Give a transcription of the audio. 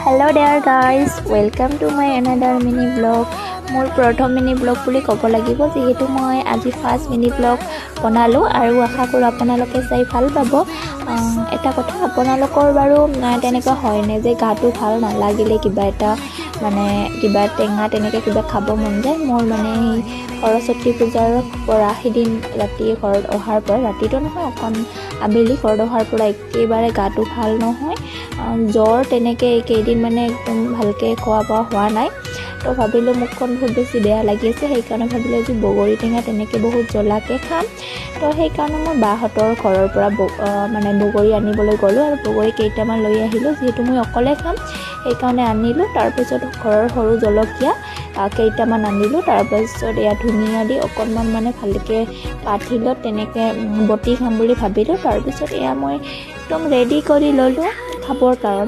Hello there guys, welcome to my another mini vlog. মোৰ প্ৰথম mini blog বুলি ক'ব লাগিব যেহেতু মই আজি ফাৰ্ষ্ট মিনি ব্লগ বনালো আৰু আশা কৰোঁ আপোনালোকে চাই ভাল পাব। এটা কথা আপোনালোকৰ বাৰু তেনেকুৱা হয় নে যে গাটো ভাল নালাগিলে কিবা এটা মানে কিবা টেঙা তেনেকৈ কিবা খাব মন যায়। মোৰ মানে সৰস্বতী পূজাৰ পৰা সিদিন ৰাতি ঘৰত অহাৰ পৰা ৰাতিটো নহয় অকণ আবেলি ঘৰত অহাৰ পৰা একেবাৰে গাটো ভাল নহয়, জ্বৰ তেনেকৈ কেইদিন মানে একদম ভালকৈ খোৱা বোৱা হোৱা নাই। তো ভাবিলোঁ মুখখন বহুত বেছি বেয়া লাগি আছে, সেইকাৰণে ভাবিলোঁ আজি বগৰী টেঙা তেনেকৈ বহুত জ্বলাকৈ খাম। তো সেইকাৰণে মই বাহঁতৰ ঘৰৰ পৰা মানে বগৰী আনিবলৈ গ'লোঁ আৰু বগৰী কেইটামান লৈ আহিলোঁ। যিহেতু মই অকলে খাম সেইকাৰণে আনিলোঁ। তাৰপিছত ঘৰৰ সৰু জলকীয়া কেইটামান আনিলোঁ। তাৰপিছত এয়া ধুনীয়া দি অকণমান মানে ভালকৈ পাঠিলত তেনেকৈ বটি খাম বুলি ভাবিলোঁ। তাৰপিছত এয়া মই একদম ৰেডি কৰি ল'লোঁ খাবৰ কাৰণে।